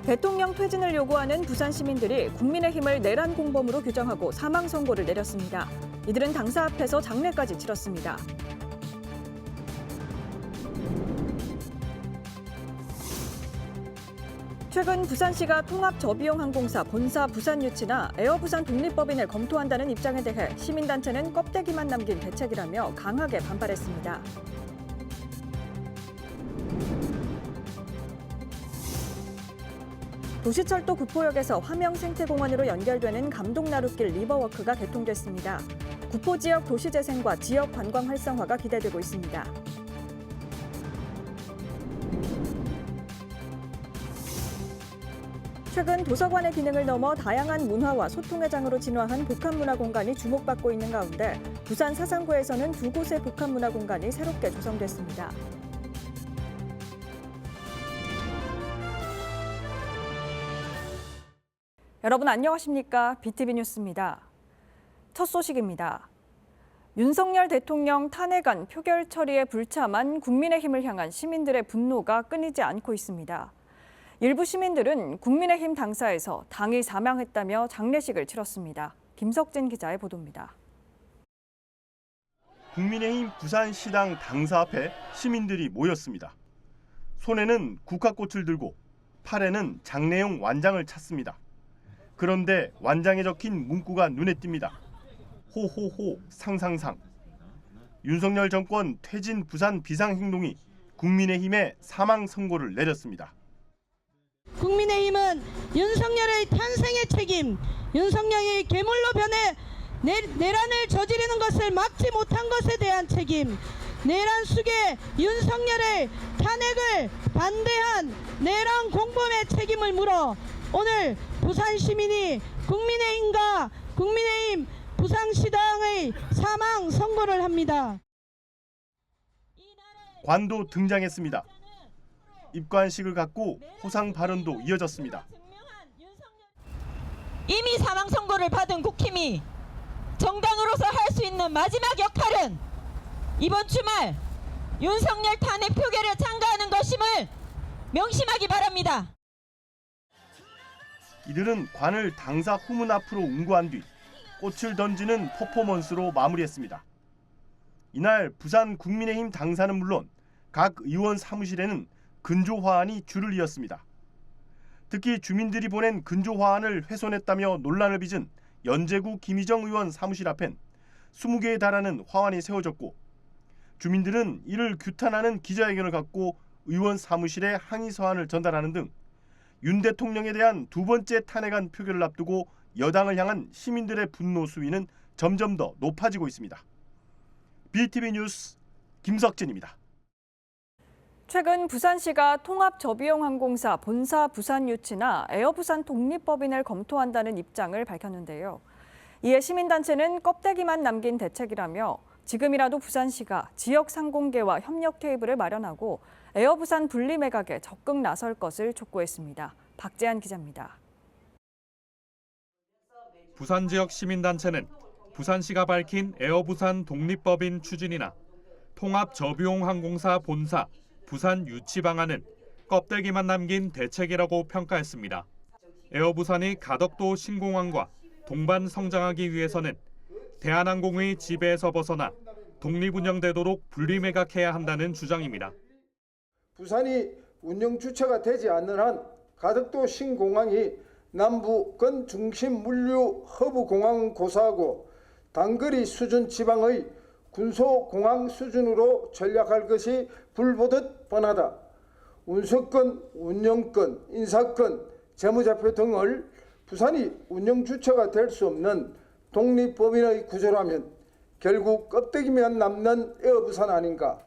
대통령 퇴진을 요구하는 부산 시민들이 국민의힘을 내란 공범으로 규정하고 사망 선고를 내렸습니다. 이들은 당사 앞에서 장례까지 치렀습니다. 최근 부산시가 통합저비용항공사 본사 부산 유치나 에어부산 독립법인을 검토한다는 입장에 대해 시민단체는 껍데기만 남긴 대책이라며 강하게 반발했습니다. 도시철도 구포역에서 화명생태공원으로 연결되는 감독나룻길 리버워크가 개통됐습니다. 구포 지역 도시재생과 지역 관광 활성화가 기대되고 있습니다. 최근 도서관의 기능을 넘어 다양한 문화와 소통의 장으로 진화한 복합문화공간이 주목받고 있는 가운데 부산 사상구에서는 두 곳의 복합문화공간이 새롭게 조성됐습니다. 여러분 안녕하십니까? BTV 뉴스입니다. 첫 소식입니다. 윤석열 대통령 탄핵안 표결 처리에 불참한 국민의힘을 향한 시민들의 분노가 끊이지 않고 있습니다. 일부 시민들은 국민의힘 당사에서 당이 사망했다며 장례식을 치렀습니다. 김석진 기자의 보도입니다. 국민의힘 부산시당 당사 앞에 시민들이 모였습니다. 손에는 국화꽃을 들고 팔에는 장례용 완장을 찼습니다. 그런데 완장에 적힌 문구가 눈에 띕니다. 호호호 상상상. 윤석열 정권 퇴진 부산 비상행동이 국민의힘에 사망 선고를 내렸습니다. 국민의힘은 윤석열의 탄생의 책임, 윤석열이 괴물로 변해 내란을 저지르는 것을 막지 못한 것에 대한 책임, 내란 수계 윤석열의 탄핵을 반대한 내란 공범의 책임을 물어 오늘 부산 시민이 국민의힘과 국민의힘 부산시당의 사망 선고를 합니다. 관도 등장했습니다. 입관식을 갖고 호상 발언도 이어졌습니다. 이미 사망 선고를 받은 국힘이 정당으로서 할 수 있는 마지막 역할은 이번 주말 윤석열 탄핵 표결에 참가하는 것임을 명심하기 바랍니다. 이들은 관을 당사 후문 앞으로 운구한 뒤 꽃을 던지는 퍼포먼스로 마무리했습니다. 이날 부산 국민의힘 당사는 물론 각 의원 사무실에는 근조 화환이 줄을 이었습니다. 특히 주민들이 보낸 근조 화환을 훼손했다며 논란을 빚은 연제구 김희정 의원 사무실 앞엔 20개에 달하는 화환이 세워졌고 주민들은 이를 규탄하는 기자회견을 갖고 의원 사무실에 항의 서한을 전달하는 등 윤 대통령에 대한 두 번째 탄핵안 표결을 앞두고 여당을 향한 시민들의 분노 수위는 점점 더 높아지고 있습니다. BTV 뉴스 김석진입니다. 최근 부산시가 통합저비용항공사 본사 부산 유치나 에어부산 독립법인을 검토한다는 입장을 밝혔는데요. 이에 시민단체는 껍데기만 남긴 대책이라며 지금이라도 부산시가 지역 상공계와 협력 테이블을 마련하고 에어부산 분리 매각에 적극 나설 것을 촉구했습니다. 박재한 기자입니다. 부산 지역 시민단체는 부산시가 밝힌 에어부산 독립법인 추진이나 통합저비용항공사 본사 부산 유치 방안은 껍데기만 남긴 대책이라고 평가했습니다. 에어부산이 가덕도 신공항과 동반 성장하기 위해서는 대한항공의 지배에서 벗어나 독립운영되도록 분리매각해야 한다는 주장입니다. 부산이 운영 주체가 되지 않는 한 가덕도 신공항이 남북권 중심 물류 허브 공항 고사하고 단거리 수준 지방의 군소공항 수준으로 전략할 것이 불보듯 뻔하다. 운수권, 운영권, 인사권, 재무제표 등을 부산이 운영 주체가 될 수 없는 독립법인의 구조라면 결국 껍데기만 남는 에어부산 아닌가.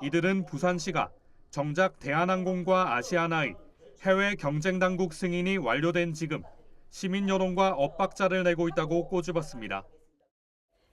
이들은 부산시가 정작 대한항공과 아시아나의 해외 경쟁당국 승인이 완료된 지금 시민 여론과 엇박자를 내고 있다고 꼬집었습니다.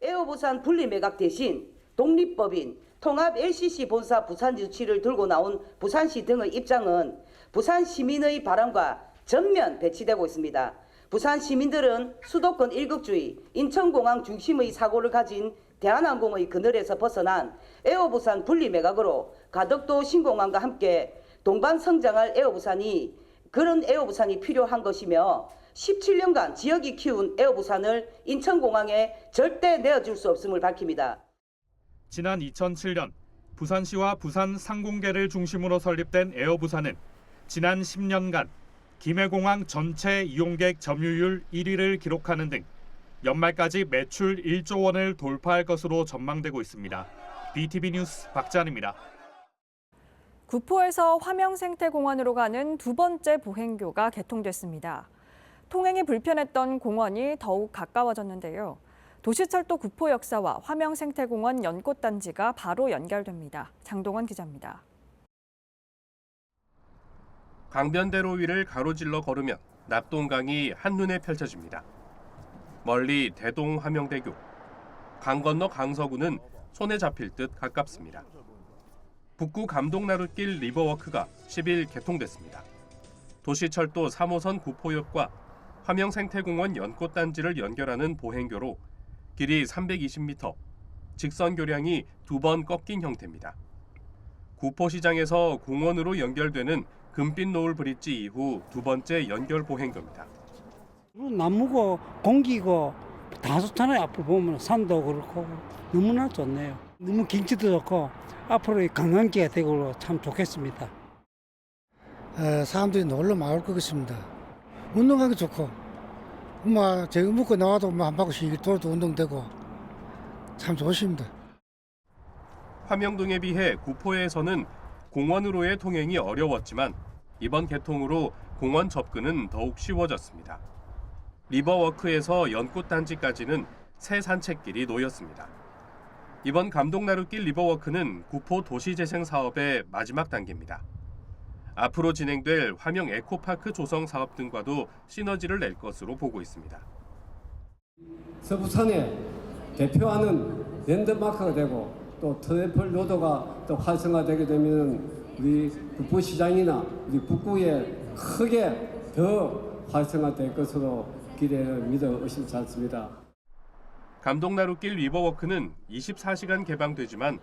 에어부산 분리매각 대신 독립법인 통합 LCC 본사 부산 유치를 들고 나온 부산시 등의 입장은 부산 시민의 바람과 전면 배치되고 있습니다. 부산 시민들은 수도권 일극주의, 인천공항 중심의 사고를 가진 대한항공의 그늘에서 벗어난 에어부산 분리매각으로 가덕도 신공항과 함께 동반 성장할 에어부산이 그런 에어부산이 필요한 것이며 17년간 지역이 키운 에어부산을 인천공항에 절대 내어줄 수 없음을 밝힙니다. 지난 2007년 부산시와 부산 상공계를 중심으로 설립된 에어부산은 지난 10년간 김해공항 전체 이용객 점유율 1위를 기록하는 등 연말까지 매출 1조 원을 돌파할 것으로 전망되고 있습니다. BTV 뉴스 박찬입니다. 구포에서 화명생태공원으로 가는 두 번째 보행교가 개통됐습니다. 통행이 불편했던 공원이 더욱 가까워졌는데요. 도시철도 구포 역사와 화명생태공원 연꽃단지가 바로 연결됩니다. 장동원 기자입니다. 강변대로 위를 가로질러 걸으면 납동강이 한눈에 펼쳐집니다. 멀리 대동 화명대교, 강 건너 강서구는 손에 잡힐 듯 가깝습니다. 북구 감동나룻길 리버워크가 10일 개통됐습니다. 도시철도 3호선 구포역과 화명생태공원 연꽃단지를 연결하는 보행교로 길이 320m, 직선 교량이 2번 꺾인 형태입니다. 구포시장에서 공원으로 연결되는 금빛 노을 브릿지 이후 두 번째 연결 보행교입니다. 나무고 공기고 다 좋잖아요. 앞으로 보면 산도 그렇고 너무나 좋네요. 너무 경치도 좋고 앞으로 관광지가 되고 참 좋겠습니다. 사람들이 놀러 나올 것 같습니다. 운동하기 좋고, 제가 먹고 나와도 한 바퀴씩 돌도 운동되고 참 좋습니다. 화명동에 비해 구포에서는 공원으로의 통행이 어려웠지만 이번 개통으로 공원 접근은 더욱 쉬워졌습니다. 리버워크에서 연꽃단지까지는 새 산책길이 놓였습니다. 이번 감동나룻길 리버워크는 구포 도시재생 사업의 마지막 단계입니다. 앞으로 진행될 화명 에코파크 조성 사업 등과도 시너지를 낼 것으로 보고 있습니다. 서부산에 대표하는 랜드마크가 되고 또 트래플 로드가 또 활성화되게 되면 우리 구포시장이나 우리 북구에 크게 더 활성화될 것으로 기대를 믿어 의심치 않습니다. 감동나룻길 리버워크는 24시간 개방되지만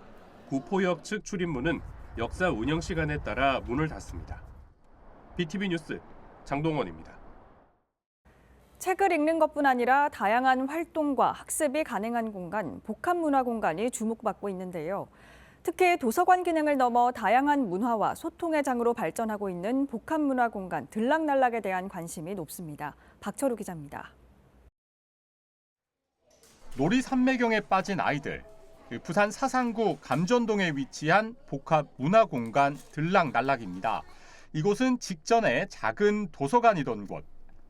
구포역 측 출입문은 역사 운영 시간에 따라 문을 닫습니다. BTV 뉴스 장동원입니다. 책을 읽는 것뿐 아니라 다양한 활동과 학습이 가능한 공간, 복합문화공간이 주목받고 있는데요. 특히 도서관 기능을 넘어 다양한 문화와 소통의 장으로 발전하고 있는 복합문화공간 들락날락에 대한 관심이 높습니다. 박철우 기자입니다. 놀이 산매경에 빠진 아이들. 부산 사상구 감전동에 위치한 복합문화공간 들락날락입니다. 이곳은 직전에 작은 도서관이던 곳.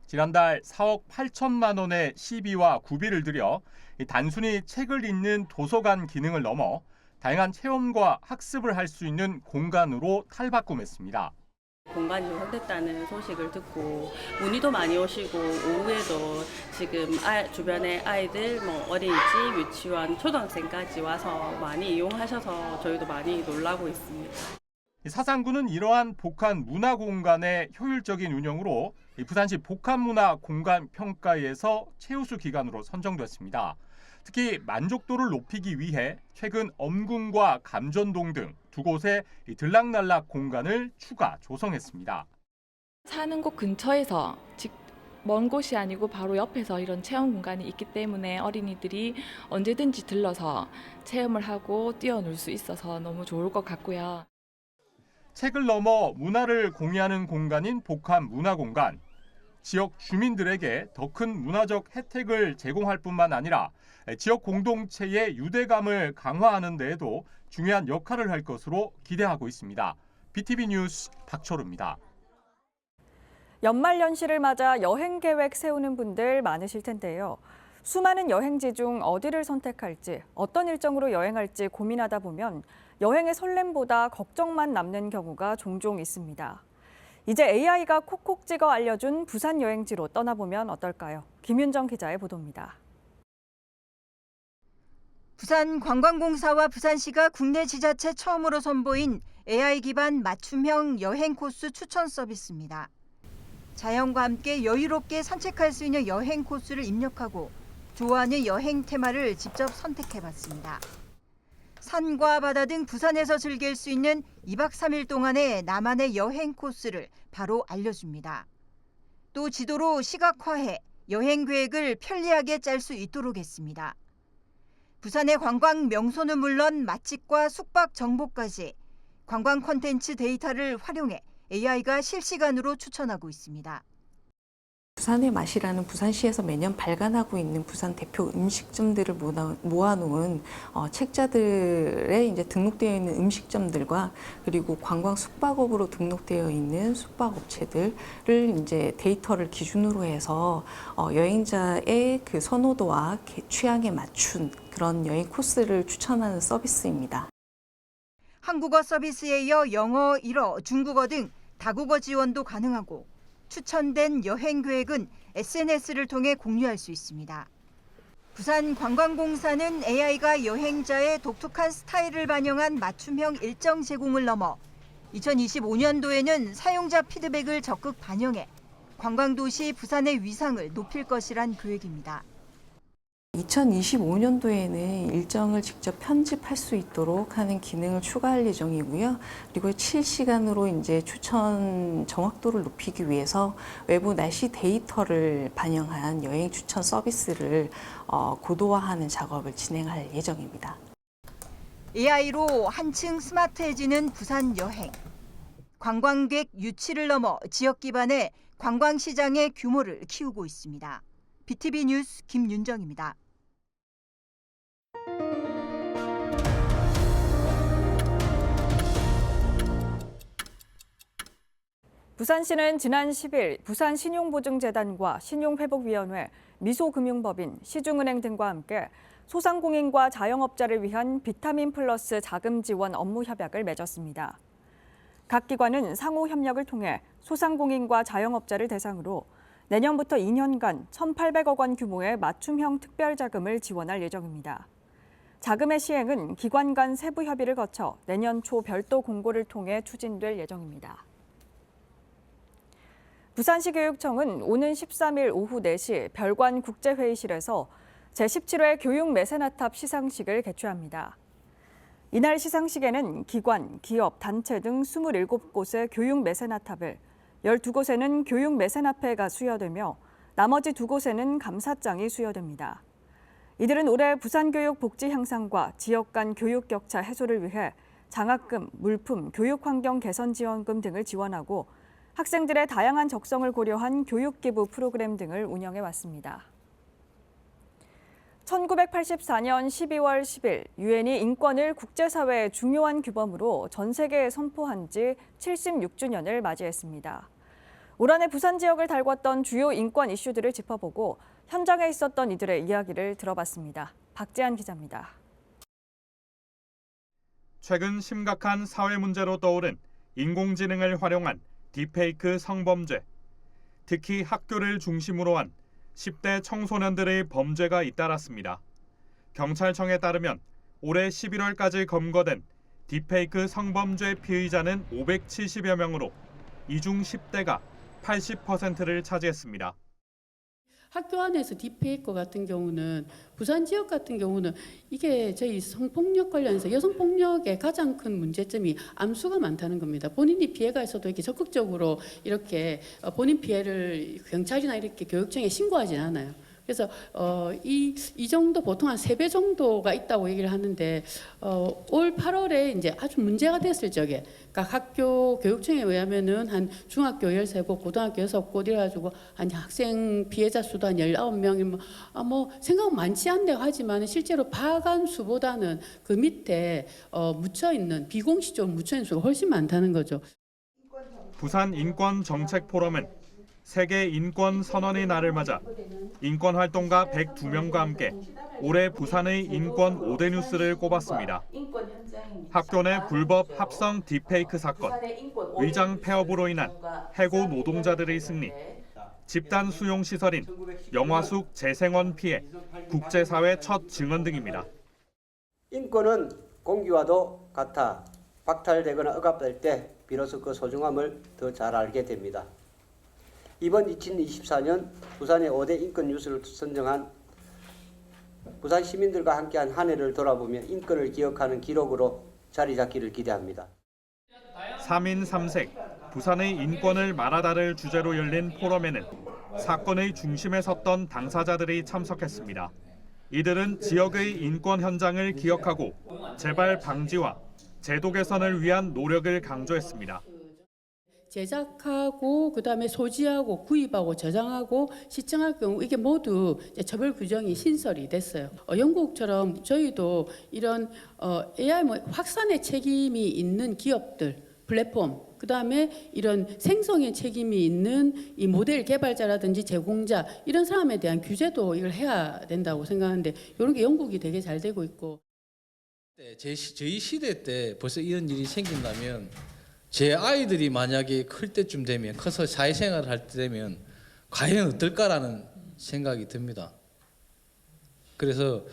지난달 4억 8천만 원의 시비와 구비를 들여 단순히 책을 읽는 도서관 기능을 넘어 다양한 체험과 학습을 할 수 있는 공간으로 탈바꿈했습니다. 공간이 조성됐다는 소식을 듣고 문의도 많이 오시고 오후에도 지금 주변에 아이들 어린이집, 유치원, 초등학생까지 와서 많이 이용하셔서 저희도 많이 놀라고 있습니다. 사상구는 이러한 복합문화공간의 효율적인 운영으로 부산시 복합문화공간평가에서 최우수 기관으로 선정됐습니다. 특히 만족도를 높이기 위해 최근 엄궁과 감전동 등 두 곳의 들락날락 공간을 추가 조성했습니다. 사는 곳 근처에서 먼 곳이 아니고 바로 옆에서 이런 체험 공간이 있기 때문에 어린이들이 언제든지 들러서 체험을 하고 뛰어놀 수 있어서 너무 좋을 것 같고요. 책을 넘어 문화를 공유하는 공간인 복합문화공간. 지역 주민들에게 더 큰 문화적 혜택을 제공할 뿐만 아니라 지역 공동체의 유대감을 강화하는 데에도 중요한 역할을 할 것으로 기대하고 있습니다. BTV 뉴스 박철우입니다. 연말연시를 맞아 여행 계획 세우는 분들 많으실 텐데요. 수많은 여행지 중 어디를 선택할지, 어떤 일정으로 여행할지 고민하다 보면 여행의 설렘보다 걱정만 남는 경우가 종종 있습니다. 이제 AI가 콕콕 찍어 알려준 부산 여행지로 떠나보면 어떨까요? 김윤정 기자의 보도입니다. 부산관광공사와 부산시가 국내 지자체 처음으로 선보인 AI 기반 맞춤형 여행 코스 추천 서비스입니다. 자연과 함께 여유롭게 산책할 수 있는 여행 코스를 입력하고 좋아하는 여행 테마를 직접 선택해봤습니다. 산과 바다 등 부산에서 즐길 수 있는 2박 3일 동안의 나만의 여행 코스를 바로 알려줍니다. 또 지도로 시각화해 여행 계획을 편리하게 짤 수 있도록 했습니다. 부산의 관광 명소는 물론 맛집과 숙박 정보까지 관광 콘텐츠 데이터를 활용해 AI가 실시간으로 추천하고 있습니다. 부산의 맛이라는 부산시에서 매년 발간하고 있는 부산 대표 음식점들을 모아놓은 책자들에 이제 등록되어 있는 음식점들과 그리고 관광 숙박업으로 등록되어 있는 숙박업체들을 이제 데이터를 기준으로 해서 여행자의 그 선호도와 취향에 맞춘 그런 여행 코스를 추천하는 서비스입니다. 한국어 서비스에 이어 영어, 일어, 중국어 등 다국어 지원도 가능하고 추천된 여행 계획은 SNS를 통해 공유할 수 있습니다. 부산관광공사는 AI가 여행자의 독특한 스타일을 반영한 맞춤형 일정 제공을 넘어 2025년도에는 사용자 피드백을 적극 반영해 관광도시 부산의 위상을 높일 것이란 계획입니다. 2025년도에는 일정을 직접 편집할 수 있도록 하는 기능을 추가할 예정이고요. 그리고 실시간으로 이제 추천 정확도를 높이기 위해서 외부 날씨 데이터를 반영한 여행 추천 서비스를 고도화하는 작업을 진행할 예정입니다. AI로 한층 스마트해지는 부산 여행. 관광객 유치를 넘어 지역 기반의 관광시장의 규모를 키우고 있습니다. BTV 뉴스 김윤정입니다. 부산시는 지난 10일 부산신용보증재단과 신용회복위원회, 미소금융법인, 시중은행 등과 함께 소상공인과 자영업자를 위한 비타민 플러스 자금 지원 업무 협약을 맺었습니다. 각 기관은 상호 협력을 통해 소상공인과 자영업자를 대상으로 내년부터 2년간 1,800억 원 규모의 맞춤형 특별자금을 지원할 예정입니다. 자금의 시행은 기관 간 세부 협의를 거쳐 내년 초 별도 공고를 통해 추진될 예정입니다. 부산시 교육청은 오는 13일 오후 4시 별관 국제회의실에서 제17회 교육 메세나탑 시상식을 개최합니다. 이날 시상식에는 기관, 기업, 단체 등 27곳의 교육 메세나탑을 12곳에는 교육 메세나페가 수여되며 나머지 2곳에는 감사장이 수여됩니다. 이들은 올해 부산교육 복지 향상과 지역 간 교육 격차 해소를 위해 장학금, 물품, 교육 환경 개선 지원금 등을 지원하고 학생들의 다양한 적성을 고려한 교육기부 프로그램 등을 운영해 왔습니다. 1984년 12월 10일 유엔이 인권을 국제사회의 중요한 규범으로 전 세계에 선포한 지 76주년을 맞이했습니다. 올 한해 부산 지역을 달궜던 주요 인권 이슈들을 짚어보고 현장에 있었던 이들의 이야기를 들어봤습니다. 박지한 기자입니다. 최근 심각한 사회 문제로 떠오른 인공지능을 활용한 딥페이크 성범죄. 특히 학교를 중심으로 한 10대 청소년들의 범죄가 잇따랐습니다. 경찰청에 따르면 올해 11월까지 검거된 딥페이크 성범죄 피의자는 570여 명으로 이 중 10대가 80%를 차지했습니다. 학교 안에서 딥페이크 같은 경우는 부산 지역 같은 경우는 이게 저희 성폭력 관련해서 여성폭력의 가장 큰 문제점이 암수가 많다는 겁니다. 본인이 피해가 있어도 이렇게 적극적으로 이렇게 본인 피해를 경찰이나 이렇게 교육청에 신고하진 않아요. 그래서 이 정도 보통 한 3배 정도가 있다고 얘기를 하는데 올 8월에 이제 아주 문제가 됐을 적에 각 학교 교육청에 의하면은 한 중학교 13곳, 고등학교 6곳 이래가지고 한 학생 피해자 수도 한 19명이 뭐 생각은 많지 않다고 하지만 실제로 파악한 수보다는 그 밑에 묻혀 있는 비공식적으로 묻혀 있는 수가 훨씬 많다는 거죠. 부산 인권 정책 포럼은 세계 인권 선언의 날을 맞아 인권 활동가 102명과 함께 올해 부산의 인권 5대 뉴스를 꼽았습니다. 학교 내 불법 합성 딥페이크 사건, 의장 폐업으로 인한 해고 노동자들의 승리, 집단 수용 시설인 영화숙 재생원 피해, 국제사회 첫 증언 등입니다. 인권은 공기와도 같아 박탈되거나 억압될 때 비로소 그 소중함을 더 잘 알게 됩니다. 이번 2024년 부산의 5대 인권 뉴스를 선정한 부산 시민들과 함께한 한 해를 돌아보며 인권을 기억하는 기록으로 자리 잡기를 기대합니다. 3인 3색, 부산의 인권을 말하다를 주제로 열린 포럼에는 사건의 중심에 섰던 당사자들이 참석했습니다. 이들은 지역의 인권 현장을 기억하고 재발 방지와 제도 개선을 위한 노력을 강조했습니다. 제작하고 그다음에 소지하고 구입하고 저장하고 시청할 경우 이게 모두 처벌 규정이 신설이 됐어요. 영국처럼 저희도 이런 AI 확산의 책임이 있는 기업들, 플랫폼, 그다음에 이런 생성의 책임이 있는 이 모델 개발자라든지 제공자 이런 사람에 대한 규제도 이걸 해야 된다고 생각하는데 이런 게 영국이 되게 잘 되고 있고. 저희 시대 때 벌써 이런 일이 생긴다면 제 아이들이 만약에 클 때쯤 되면 커서 사회생활을 할 때 되면 과연 어떨까라는 생각이 듭니다. 그래서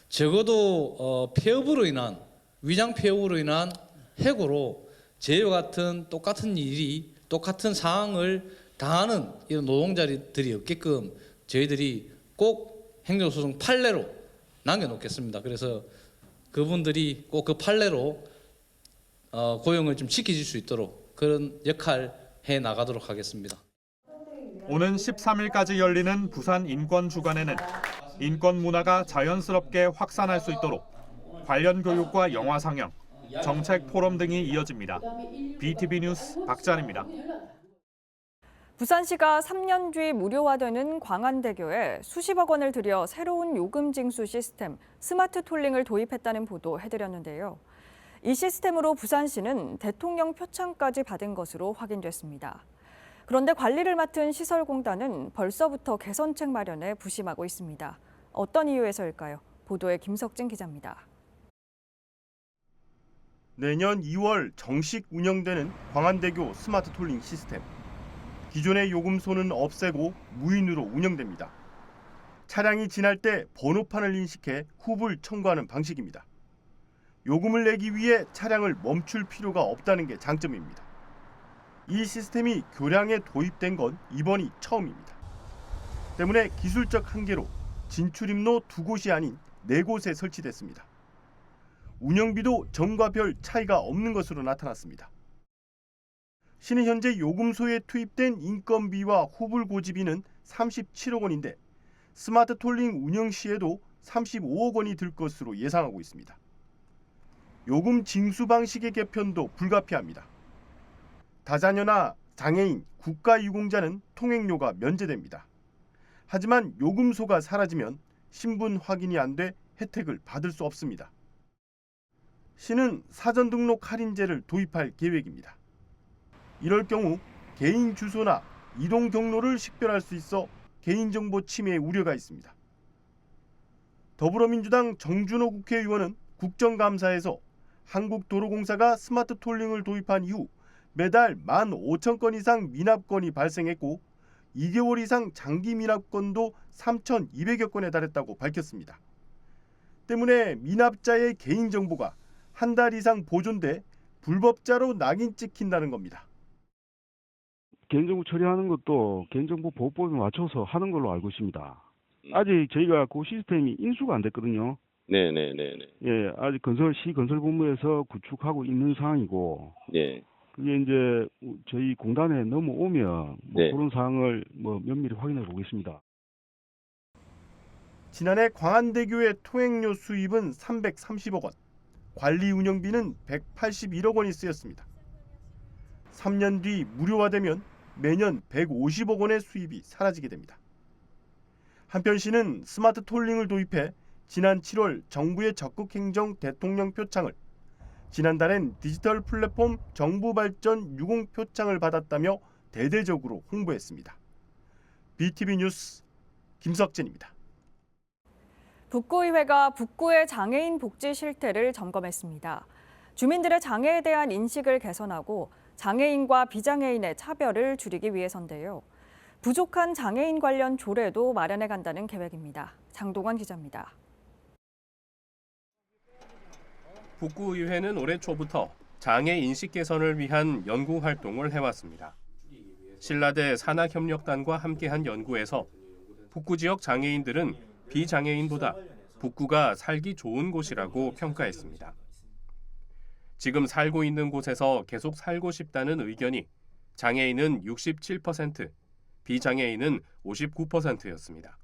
적어도 폐업으로 인한 위장 폐업으로 인한 해고로 저희와 같은 똑같은 일이 똑같은 상황을 당하는 이런 노동자들이 없게끔 저희들이 꼭 행정소송 판례로 남겨놓겠습니다. 그래서 그분들이 꼭 그 판례로 고용을 좀 지켜줄 수 있도록 그런 역할 해 나가도록 하겠습니다. 오는 13일까지 열리는 부산 인권주간에는 인권 문화가 자연스럽게 확산할 수 있도록 관련 교육과 영화 상영, 정책 포럼 등이 이어집니다. BTV 뉴스 박찬입니다. 부산시가 3년 뒤 무료화되는 광안대교에 수십억 원을 들여 새로운 요금 징수 시스템 스마트 톨링을 도입했다는 보도 해드렸는데요. 이 시스템으로 부산시는 대통령 표창까지 받은 것으로 확인됐습니다. 그런데 관리를 맡은 시설공단은 벌써부터 개선책 마련에 부심하고 있습니다. 어떤 이유에서일까요? 보도에 김석진 기자입니다. 내년 2월 정식 운영되는 광안대교 스마트 톨링 시스템. 기존의 요금소는 없애고 무인으로 운영됩니다. 차량이 지날 때 번호판을 인식해 후불 청구하는 방식입니다. 요금을 내기 위해 차량을 멈출 필요가 없다는 게 장점입니다. 이 시스템이 교량에 도입된 건 이번이 처음입니다. 때문에 기술적 한계로 진출입로 2곳이 아닌 4곳에 설치됐습니다. 운영비도 전과 별 차이가 없는 것으로 나타났습니다. 시는 현재 요금소에 투입된 인건비와 후불 고지비는 37억 원인데 스마트 톨링 운영 시에도 35억 원이 들 것으로 예상하고 있습니다. 요금 징수 방식의 개편도 불가피합니다. 다자녀나 장애인, 국가유공자는 통행료가 면제됩니다. 하지만 요금소가 사라지면 신분 확인이 안 돼 혜택을 받을 수 없습니다. 시는 사전 등록 할인제를 도입할 계획입니다. 이럴 경우 개인 주소나 이동 경로를 식별할 수 있어 개인정보 침해 우려가 있습니다. 더불어민주당 정준호 국회의원은 국정감사에서 한국도로공사가 스마트 톨링을 도입한 이후 매달 15,000건 이상 미납건이 발생했고 2개월 이상 장기 미납건도 3,200여 건에 달했다고 밝혔습니다. 때문에 미납자의 개인정보가 한 달 이상 보존돼 불법자로 낙인 찍힌다는 겁니다. 개인정보 처리하는 것도 개인정보보호법에 맞춰서 하는 걸로 알고 있습니다. 아직 저희가 그 시스템이 인수가 안 됐거든요. 네네네네. 예, 아직 시건설본부에서 구축하고 있는 상황이고, 네. 그게 이제 저희 공단에 넘어오면 네. 그런 사항을 면밀히 확인해 보겠습니다. 지난해 광안대교의 통행료 수입은 330억 원, 관리 운영비는 181억 원이 쓰였습니다. 3년 뒤 무료화되면 매년 150억 원의 수입이 사라지게 됩니다. 한편 시는 스마트 톨링을 도입해 지난 7월 정부의 적극행정 대통령 표창을, 지난달엔 디지털 플랫폼 정부발전 유공 표창을 받았다며 대대적으로 홍보했습니다. BTV 뉴스 김석진입니다. 북구의회가 북구의 장애인 복지 실태를 점검했습니다. 주민들의 장애에 대한 인식을 개선하고 장애인과 비장애인의 차별을 줄이기 위해서인데요. 부족한 장애인 관련 조례도 마련해 간다는 계획입니다. 장동원 기자입니다. 북구의회는 올해 초부터 장애 인식 개선을 위한 연구 활동을 해왔습니다. 신라대 산학협력단과 함께한 연구에서 북구 지역 장애인들은 비장애인보다 북구가 살기 좋은 곳이라고 평가했습니다. 지금 살고 있는 곳에서 계속 살고 싶다는 의견이 장애인은 67%, 비장애인은 59%였습니다.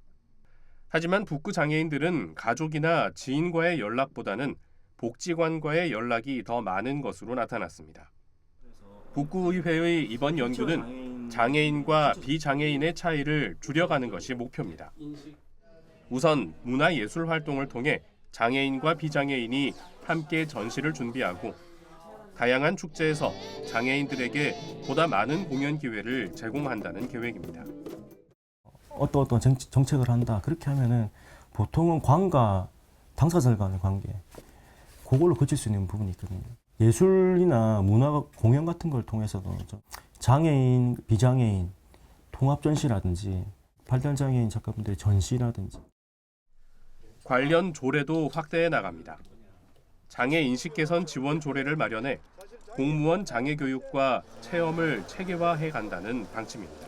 하지만 북구 장애인들은 가족이나 지인과의 연락보다는 복지관과의 연락이 더 많은 것으로 나타났습니다. 북구의회의 이번 연구는 장애인과 비장애인의 차이를 줄여가는 것이 목표입니다. 우선 문화예술 활동을 통해 장애인과 비장애인이 함께 전시를 준비하고 다양한 축제에서 장애인들에게 보다 많은 공연 기회를 제공한다는 계획입니다. 어떤 정책을 한다 그렇게 하면은 보통은 관과 당사자 간의 관계 그걸로 그칠 수 있는 부분이 있거든요. 예술이나 문화 공연 같은 걸 통해서도 장애인, 비장애인 통합 전시라든지 발달장애인 작가분들의 전시라든지 관련 조례도 확대해 나갑니다. 장애 인식 개선 지원 조례를 마련해 공무원 장애 교육과 체험을 체계화해 간다는 방침입니다.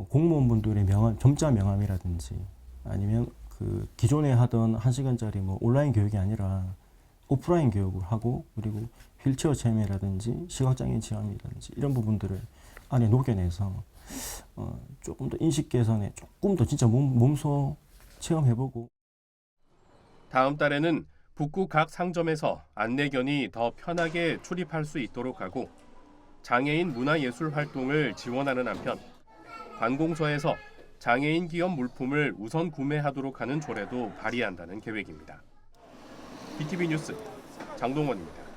공무원분들의 점자 명함이라든지 아니면 그 기존에 하던 1시간짜리 온라인 교육이 아니라 오프라인 교육을 하고 그리고 휠체어 체험이라든지 시각장애인 체험이라든지 이런 부분들을 안에 녹여내서 조금 더 인식 개선에 조금 더 진짜 몸소 체험해보고 다음 달에는 북구 각 상점에서 안내견이 더 편하게 출입할 수 있도록 하고 장애인 문화예술 활동을 지원하는 한편 관공서에서 장애인 기업 물품을 우선 구매하도록 하는 조례도 발의한다는 계획입니다. BTV 뉴스 장동원입니다.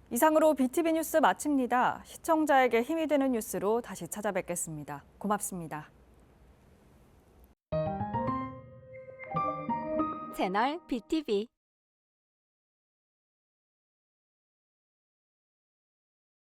이상으로 BTV 뉴스 마칩니다. 시청자에게 힘이 되는 뉴스로 다시 찾아뵙겠습니다. 고맙습니다. 채널 BTV